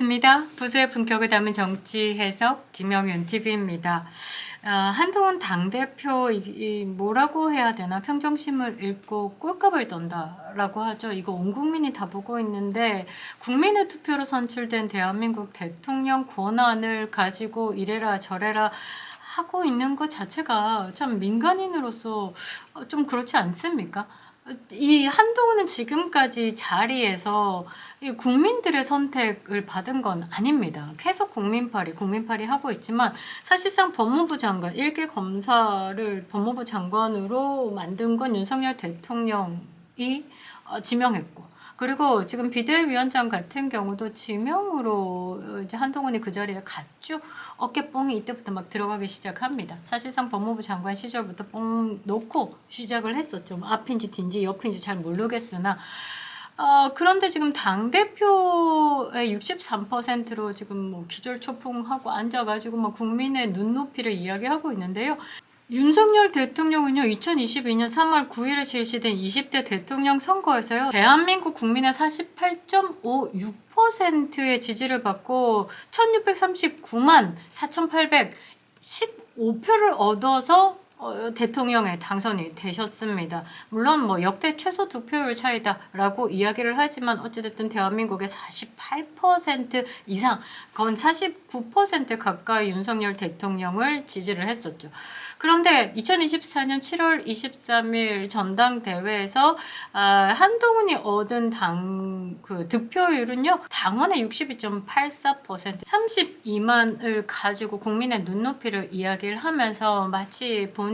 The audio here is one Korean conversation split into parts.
반갑습니다. 보수의 품격을 담은 정치 해석 김영윤 TV입니다. 한동훈 당대표 뭐라고 해야 되나 평정심을 잃고 꼴값을 떤다라고 하죠. 이거 온 국민이 다 보고 있는데 국민의 투표로 선출된 대한민국 대통령 권한을 가지고 이래라 저래라 하고 있는 것 자체가 참 민간인으로서 좀 그렇지 않습니까? 이 한동훈은 지금까지 자리에서 이 국민들의 선택을 받은 건 아닙니다. 계속 국민팔이 하고 있지만 사실상 법무부 장관, 일개 검사를 법무부 장관으로 만든 건 윤석열 대통령이 지명했고, 그리고 지금 비대위원장 같은 경우도 지명으로 이제 한동훈이 그 자리에 갔죠. 어깨뽕이 이때부터 막 들어가기 시작합니다. 사실상 법무부 장관 시절부터 뽕 놓고 시작을 했었죠. 앞인지 뒤인지 옆인지 잘 모르겠으나 그런데 지금 당대표의 63%로 지금 뭐 기절초풍하고 앉아가지고 막 국민의 눈높이를 이야기하고 있는데요. 윤석열 대통령은요, 2022년 3월 9일에 실시된 20대 대통령 선거에서요, 대한민국 국민의 48.56%의 지지를 받고 1639만 4815표를 얻어서 대통령에 당선이 되셨습니다. 물론 뭐 역대 최소 득표율 차이다라고 이야기를 하지만 어찌됐든 대한민국의 48% 이상, 건 49% 가까이 윤석열 대통령을 지지를 했었죠. 그런데 2024년 7월 23일 전당대회에서 한동훈이 얻은 그 득표율은요, 당원의 62.84%, 32만을 가지고 국민의 눈높이를 이야기를 하면서 마치 본인이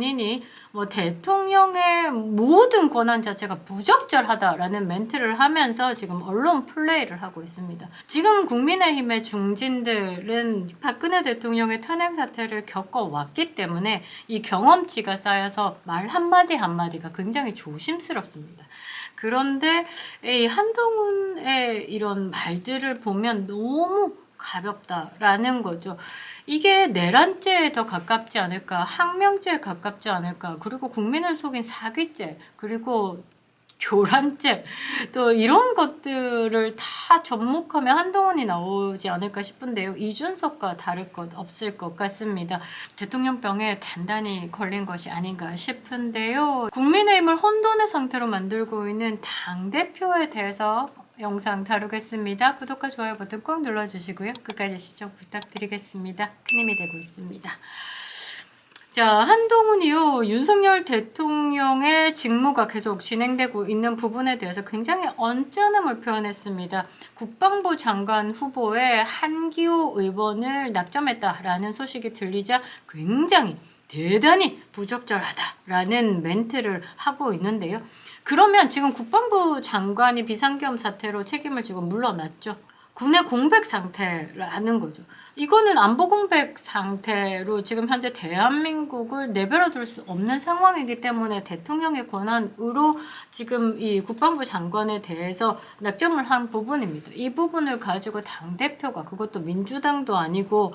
뭐 대통령의 모든 권한 자체가 부적절하다라는 멘트를 하면서 지금 언론 플레이를 하고 있습니다. 지금 국민의힘의 중진들은 박근혜 대통령의 탄핵 사태를 겪어왔기 때문에 이 경험치가 쌓여서 말 한마디 한마디가 굉장히 조심스럽습니다. 그런데 이 한동훈의 이런 말들을 보면 너무 가볍다라는 거죠. 이게 내란죄에 더 가깝지 않을까, 항명죄에 가깝지 않을까, 그리고 국민을 속인 사기죄, 그리고 교란죄, 또 이런 것들을 다 접목하면 한동훈이 나오지 않을까 싶은데요. 이준석과 다를 것 없을 것 같습니다. 대통령병에 단단히 걸린 것이 아닌가 싶은데요. 국민의힘을 혼돈의 상태로 만들고 있는 당대표에 대해서 영상 다루겠습니다. 구독과 좋아요 버튼 꼭 눌러주시고요. 끝까지 시청 부탁드리겠습니다. 큰 힘이 되고 있습니다. 자, 한동훈이요, 윤석열 대통령의 직무가 계속 진행되고 있는 부분에 대해서 굉장히 언짢음을 표현했습니다. 국방부 장관 후보에 한기호 의원을 낙점했다라는 소식이 들리자 굉장히 대단히 부적절하다라는 멘트를 하고 있는데요. 그러면 지금 국방부 장관이 비상계엄 사태로 책임을 지고 물러났죠. 군의 공백 상태라는 거죠. 이거는 안보 공백 상태로 지금 현재 대한민국을 내버려 둘 수 없는 상황이기 때문에 대통령의 권한으로 지금 이 국방부 장관에 대해서 낙점을 한 부분입니다. 이 부분을 가지고 당대표가, 그것도 민주당도 아니고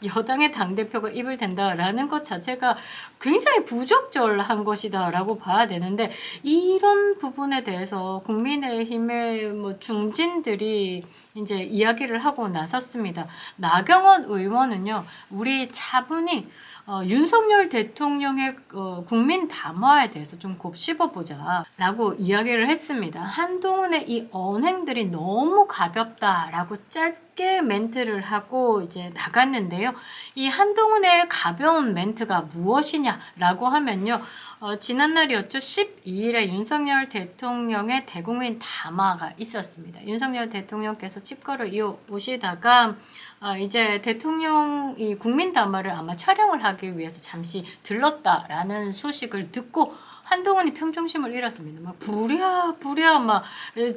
여당의 당대표가 입을 댄다라는 것 자체가 굉장히 부적절한 것이다라고 봐야 되는데, 이런 부분에 대해서 국민의힘의 뭐 중진들이 이제 이야기를 하고 나섰습니다. 나경원 의원은요, 우리 차분히 윤석열 대통령의 국민 담화에 대해서 좀 곱씹어보자 라고 이야기를 했습니다. 한동훈의 이 언행들이 너무 가볍다라고 짧게 멘트를 하고 이제 나갔는데요. 이 한동훈의 가벼운 멘트가 무엇이냐라고 하면요, 지난날이었죠. 12일에 윤석열 대통령의 대국민 담화가 있었습니다. 윤석열 대통령께서 칩거를 이어오시다가 이제 대통령이 국민 담화를 아마 촬영을 하기 위해서 잠시 들렀다라는 소식을 듣고 한동훈이 평정심을 잃었습니다. 막 부랴 막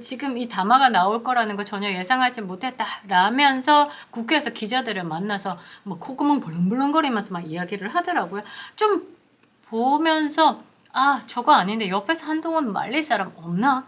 지금 이 담화가 나올 거라는 거 전혀 예상하지 못했다라면서 국회에서 기자들을 만나서 뭐 콧구멍 벌렁벌렁거리면서 막 이야기를 하더라고요. 좀 보면서 저거 아닌데 옆에서 한동훈 말릴 사람 없나?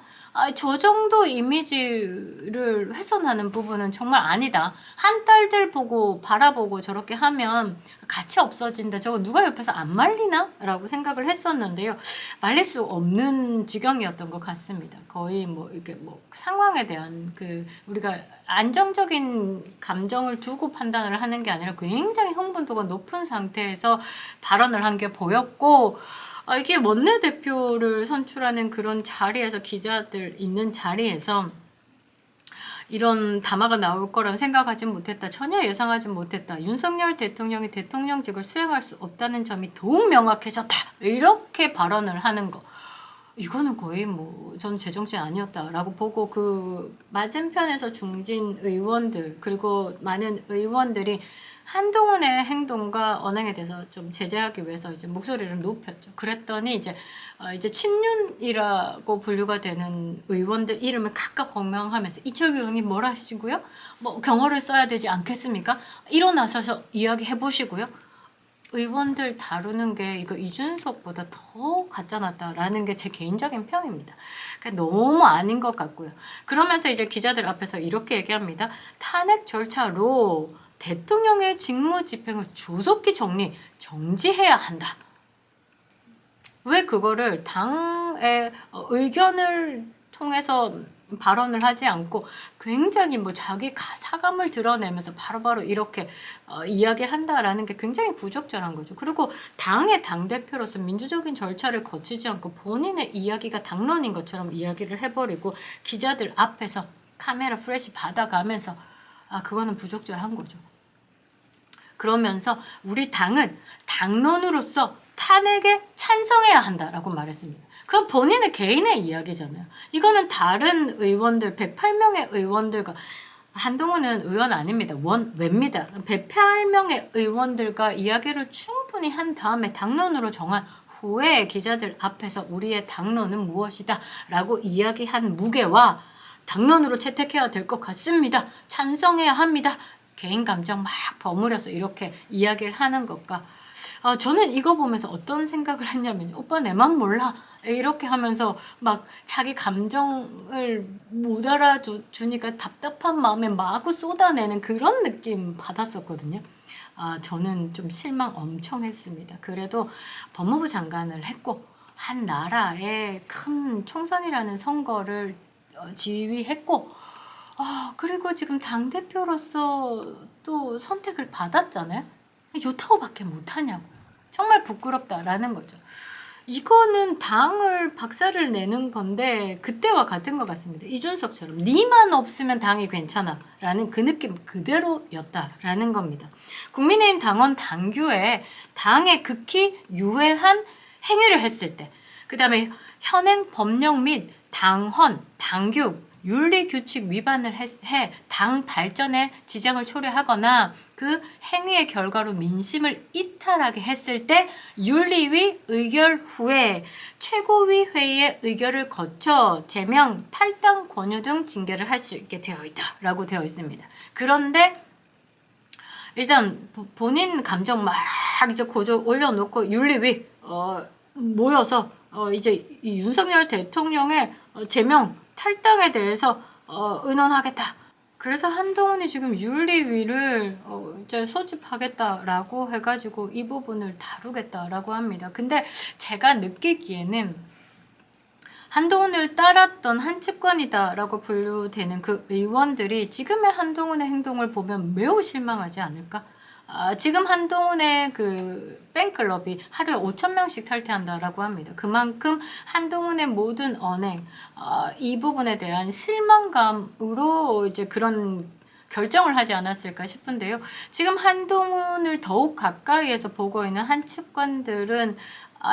저 정도 이미지를 훼손하는 부분은 정말 아니다. 한 딸들 보고 바라보고 저렇게 하면 가치 없어진다. 저거 누가 옆에서 안 말리나? 라고 생각을 했었는데요. 말릴 수 없는 지경이었던 것 같습니다. 거의 뭐 이게 뭐 상황에 대한 우리가 안정적인 감정을 두고 판단을 하는 게 아니라 굉장히 흥분도가 높은 상태에서 발언을 한 게 보였고, 이게 원내대표를 선출하는 그런 자리에서, 기자들 있는 자리에서 이런 담화가 나올 거라는 생각하지 못했다. 전혀 예상하지 못했다. 윤석열 대통령이 대통령직을 수행할 수 없다는 점이 더욱 명확해졌다. 이렇게 발언을 하는 거. 이거는 거의 전 제 정치 아니었다라고 보고, 맞은편에서 중진 의원들 그리고 많은 의원들이 한동훈의 행동과 언행에 대해서 좀 제재하기 위해서 이제 목소리를 높였죠. 그랬더니 이제 친윤이라고 분류가 되는 의원들 이름을 각각 거명하면서, 이철규 의원님 뭐라 하시고요? 경호를 써야 되지 않겠습니까? 일어나셔서 이야기해 보시고요. 의원들 다루는 게 이거 이준석보다 더 가짜났다라는 게 제 개인적인 평입니다. 그러니까 너무 아닌 것 같고요. 그러면서 이제 기자들 앞에서 이렇게 얘기합니다. 탄핵 절차로 대통령의 직무 집행을 조속히 정지해야 한다. 왜 그거를 당의 의견을 통해서 발언을 하지 않고 굉장히 자기 사감을 드러내면서 바로바로 이렇게 이야기를 한다라는 게 굉장히 부적절한 거죠. 그리고 당의 당대표로서 민주적인 절차를 거치지 않고 본인의 이야기가 당론인 것처럼 이야기를 해버리고 기자들 앞에서 카메라 플래시 받아가면서 그거는 부적절한 거죠. 그러면서 우리 당은 당론으로서 탄핵에 찬성해야 한다라고 말했습니다. 그건 본인의 개인의 이야기잖아요. 이거는 다른 의원들 108명의 의원들과, 한동훈은 의원 아닙니다. 외입니다. 108명의 의원들과 이야기를 충분히 한 다음에 당론으로 정한 후에 기자들 앞에서 우리의 당론은 무엇이다 라고 이야기한 무게와 당론으로 채택해야 될 것 같습니다. 찬성해야 합니다. 개인 감정 막 버무려서 이렇게 이야기를 하는 것과, 저는 이거 보면서 어떤 생각을 했냐면, 오빠 내 맘 몰라 이렇게 하면서 막 자기 감정을 못 알아주니까 답답한 마음에 마구 쏟아내는 그런 느낌 받았었거든요. 저는 좀 실망 엄청 했습니다. 그래도 법무부 장관을 했고 한 나라의 큰 총선이라는 선거를 지휘했고, 그리고 지금 당대표로서 또 선택을 받았잖아요. 좋다고밖에 못하냐고. 정말 부끄럽다라는 거죠. 이거는 당을 박살을 내는 건데 그때와 같은 것 같습니다. 이준석처럼 니만 없으면 당이 괜찮아 라는 그 느낌 그대로였다라는 겁니다. 국민의힘 당원 당규에 당에 극히 유해한 행위를 했을 때, 그 다음에 현행 법령 및 당헌, 당규, 윤리규칙 위반을 해 당 발전에 지장을 초래하거나 그 행위의 결과로 민심을 이탈하게 했을 때 윤리위 의결 후에 최고위 회의의 의결을 거쳐 제명, 탈당, 권유 등 징계를 할 수 있게 되어 있다라고 되어 있습니다. 그런데 일단 본인 감정 막 이제 고조 올려놓고 윤리위 모여서 이제 이 윤석열 대통령의 제명, 탈당에 대해서 의논하겠다. 그래서 한동훈이 지금 윤리위를 이제 소집하겠다라고 해가지고 이 부분을 다루겠다라고 합니다. 근데 제가 느끼기에는 한동훈을 따랐던 한측권이다라고 분류되는 그 의원들이 지금의 한동훈의 행동을 보면 매우 실망하지 않을까? 지금 한동훈의 그 팬클럽이 하루에 5,000명씩 탈퇴한다라고 합니다. 그만큼 한동훈의 모든 언행, 이 부분에 대한 실망감으로 이제 그런 결정을 하지 않았을까 싶은데요. 지금 한동훈을 더욱 가까이에서 보고 있는 한측관들은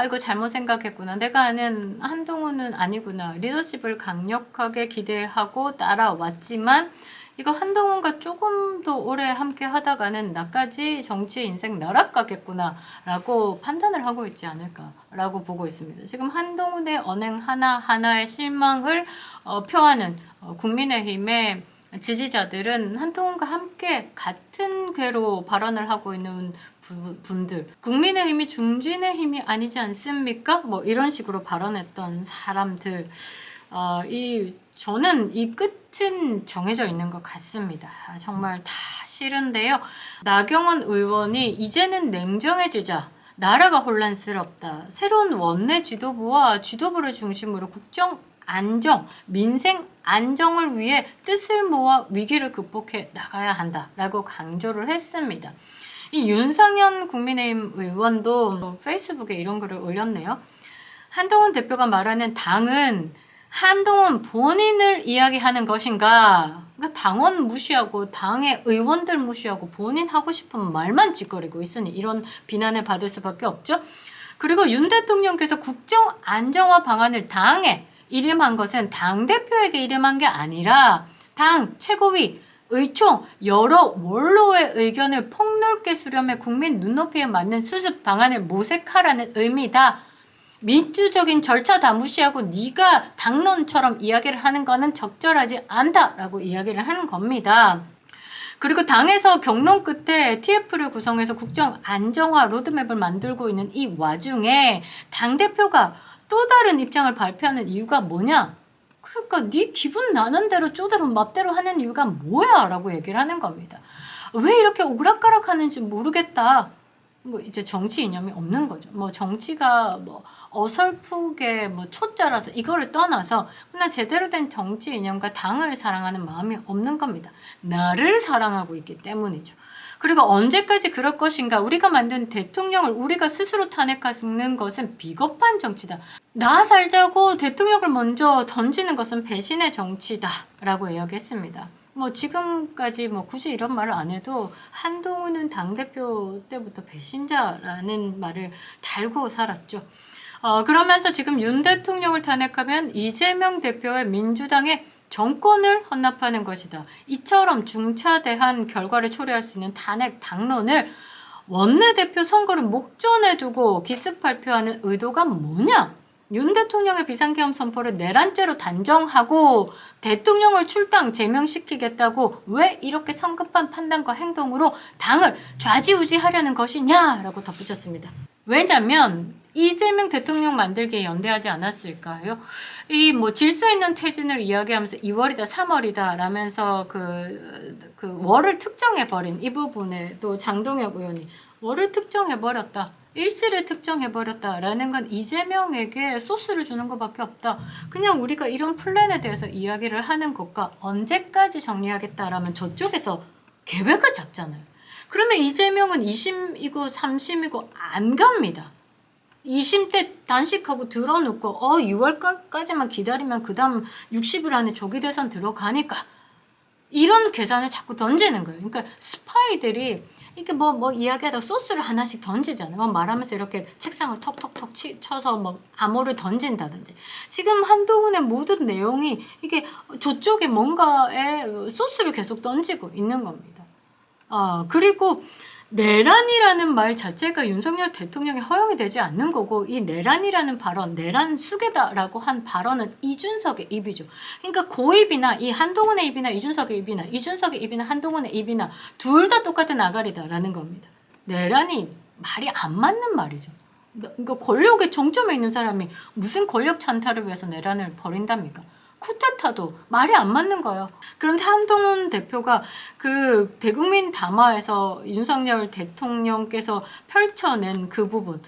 이거 잘못 생각했구나. 내가 아는 한동훈은 아니구나. 리더십을 강력하게 기대하고 따라왔지만 이거 한동훈과 조금 더 오래 함께 하다가는 나까지 정치 인생 나락가겠구나 라고 판단을 하고 있지 않을까 라고 보고 있습니다. 지금 한동훈의 언행 하나하나의 실망을 표하는 국민의힘의 지지자들은 한동훈과 함께 같은 궤로 발언을 하고 있는 분들, 국민의힘이 중진의 힘이 아니지 않습니까? 이런 식으로 발언했던 사람들, 저는 이 끝은 정해져 있는 것 같습니다. 정말 다 싫은데요. 나경원 의원이 이제는 냉정해지자. 나라가 혼란스럽다. 새로운 원내 지도부와 지도부를 중심으로 국정 안정, 민생 안정을 위해 뜻을 모아 위기를 극복해 나가야 한다라고 강조를 했습니다. 이 윤상현 국민의힘 의원도 페이스북에 이런 글을 올렸네요. 한동훈 대표가 말하는 당은 한동훈 본인을 이야기하는 것인가? 그러니까 당원 무시하고 당의 의원들 무시하고 본인 하고 싶은 말만 짓거리고 있으니 이런 비난을 받을 수밖에 없죠. 그리고 윤 대통령께서 국정 안정화 방안을 당에 이름한 것은 당대표에게 이름한 게 아니라 당 최고위 의총 여러 원로의 의견을 폭넓게 수렴해 국민 눈높이에 맞는 수습 방안을 모색하라는 의미다. 민주적인 절차 다 무시하고 네가 당론처럼 이야기를 하는 거는 적절하지 않다라고 이야기를 하는 겁니다. 그리고 당에서 경론 끝에 TF를 구성해서 국정 안정화 로드맵을 만들고 있는 이 와중에 당대표가 또 다른 입장을 발표하는 이유가 뭐냐? 그러니까 네 기분 나는 대로 쪼대로 맘대로 하는 이유가 뭐야? 라고 얘기를 하는 겁니다. 왜 이렇게 오락가락 하는지 모르겠다. 뭐 이제 정치 이념이 없는 거죠. 뭐 정치가 뭐 어설프게 뭐 초짜라서 이거를 떠나서 그냥 제대로 된 정치 이념과 당을 사랑하는 마음이 없는 겁니다. 나를 사랑하고 있기 때문이죠. 그리고 언제까지 그럴 것인가? 우리가 만든 대통령을 우리가 스스로 탄핵하는 것은 비겁한 정치다. 나 살자고 대통령을 먼저 던지는 것은 배신의 정치다 라고 이야기했습니다. 뭐 지금까지 뭐 굳이 이런 말을 안 해도 한동훈은 당대표 때부터 배신자라는 말을 달고 살았죠. 그러면서 지금 윤 대통령을 탄핵하면 이재명 대표의 민주당의 정권을 헌납하는 것이다. 이처럼 중차대한 결과를 초래할 수 있는 탄핵 당론을 원내대표 선거를 목전에 두고 기습 발표하는 의도가 뭐냐? 윤 대통령의 비상계엄 선포를 내란죄로 단정하고 대통령을 출당 제명시키겠다고 왜 이렇게 성급한 판단과 행동으로 당을 좌지우지하려는 것이냐라고 덧붙였습니다. 왜냐면 이재명 대통령 만들기에 연대하지 않았을까요? 이 뭐 질서 있는 퇴진을 이야기하면서 2월이다 3월이다 라면서 그 월을 특정해버린 이 부분에 또 장동혁 의원이 월을 특정해버렸다. 일시를 특정해버렸다라는 건 이재명에게 소스를 주는 것밖에 없다. 그냥 우리가 이런 플랜에 대해서 이야기를 하는 것과 언제까지 정리하겠다라면 저쪽에서 계획을 잡잖아요. 그러면 이재명은 2심이고 3심이고 안 갑니다. 2심 때 단식하고 들어놓고 6월까지만 기다리면 그 다음 60일 안에 조기 대선 들어가니까 이런 계산을 자꾸 던지는 거예요. 그러니까 스파이들이 이렇게 뭐 이야기하다 소스를 하나씩 던지잖아요. 뭐 말하면서 이렇게 책상을 톡톡톡 쳐서 뭐 암호를 던진다든지. 지금 한동훈의 모든 내용이 이게 저쪽에 뭔가에 소스를 계속 던지고 있는 겁니다. 그리고 내란이라는 말 자체가 윤석열 대통령이 허용이 되지 않는 거고 이 내란이라는 발언, 내란 수계다라고 한 발언은 이준석의 입이죠. 그러니까 고입이나 이 한동훈의 입이나 이준석의 입이나 이준석의 입이나 한동훈의 입이나 둘 다 똑같은 아가리다라는 겁니다. 내란이 말이 안 맞는 말이죠. 그러니까 권력의 정점에 있는 사람이 무슨 권력 찬탈을 위해서 내란을 벌인답니까? 쿠데타도 말이 안 맞는 거예요. 그런데 한동훈 대표가 그 대국민 담화에서 윤석열 대통령께서 펼쳐낸 그 부분,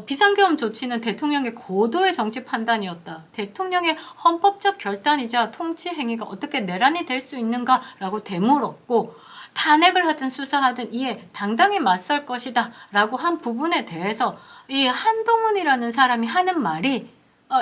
비상계엄 조치는 대통령의 고도의 정치 판단이었다. 대통령의 헌법적 결단이자 통치 행위가 어떻게 내란이 될 수 있는가라고 되물었고 탄핵을 하든 수사하든 이에 당당히 맞설 것이다 라고 한 부분에 대해서 이 한동훈이라는 사람이 하는 말이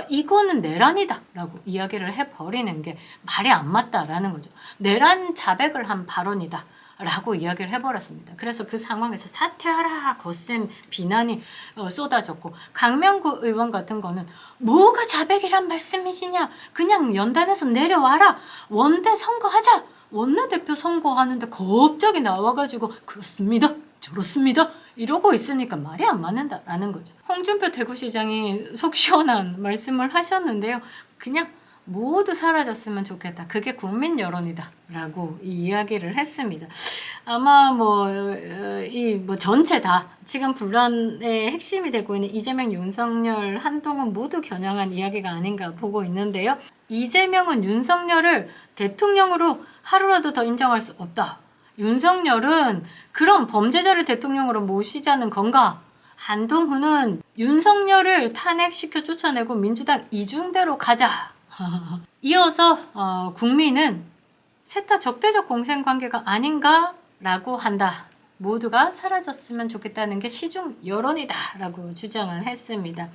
이거는 내란이다 라고 이야기를 해버리는 게 말이 안 맞다라는 거죠. 내란 자백을 한 발언이다 라고 이야기를 해버렸습니다. 그래서 그 상황에서 사퇴하라 거센 비난이 쏟아졌고 강명구 의원 같은 거는 뭐가 자백이란 말씀이시냐 그냥 연단에서 내려와라 원대 선거하자 원내대표 선거하는데 갑자기 나와가지고 그렇습니다 저렇습니다 이러고 있으니까 말이 안 맞는다라는 거죠. 홍준표 대구시장이 속 시원한 말씀을 하셨는데요. 그냥 모두 사라졌으면 좋겠다. 그게 국민 여론이다. 라고 이야기를 했습니다. 아마 이 전체 다 지금 분란의 핵심이 되고 있는 이재명, 윤석열, 한동훈 모두 겨냥한 이야기가 아닌가 보고 있는데요. 이재명은 윤석열을 대통령으로 하루라도 더 인정할 수 없다. 윤석열은 그럼 범죄자를 대통령으로 모시자는 건가? 한동훈은 윤석열을 탄핵시켜 쫓아내고 민주당 이중대로 가자. 이어서 국민은 셋 다 적대적 공생관계가 아닌가? 라고 한다. 모두가 사라졌으면 좋겠다는 게 시중 여론이다 라고 주장을 했습니다.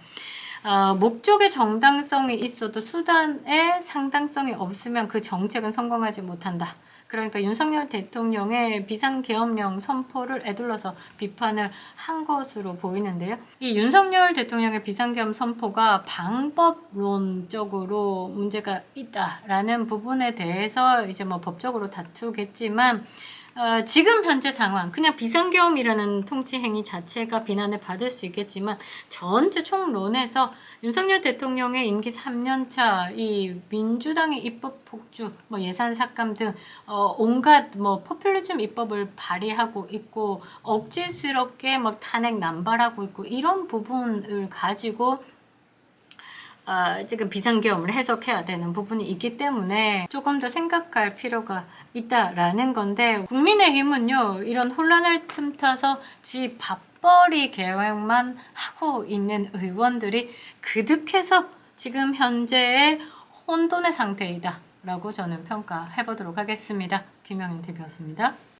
목적의 정당성이 있어도 수단의 상당성이 없으면 그 정책은 성공하지 못한다. 그러니까 윤석열 대통령의 비상계엄령 선포를 에둘러서 비판을 한 것으로 보이는데요. 이 윤석열 대통령의 비상계엄 선포가 방법론적으로 문제가 있다라는 부분에 대해서 이제 법적으로 다투겠지만 지금 현재 상황, 그냥 비상계엄이라는 통치 행위 자체가 비난을 받을 수 있겠지만 전체 총론에서 윤석열 대통령의 임기 3년차 이 민주당의 입법 폭주, 예산 삭감 등 온갖 포퓰리즘 입법을 발휘하고 있고 억지스럽게 탄핵 남발하고 있고 이런 부분을 가지고 지금 비상계엄을 해석해야 되는 부분이 있기 때문에 조금 더 생각할 필요가 있다라는 건데, 국민의힘은요 이런 혼란을 틈타서 지 밥벌이 계획만 하고 있는 의원들이 그득해서 지금 현재의 혼돈의 상태이다 라고 저는 평가해 보도록 하겠습니다. 김영인 TV였습니다.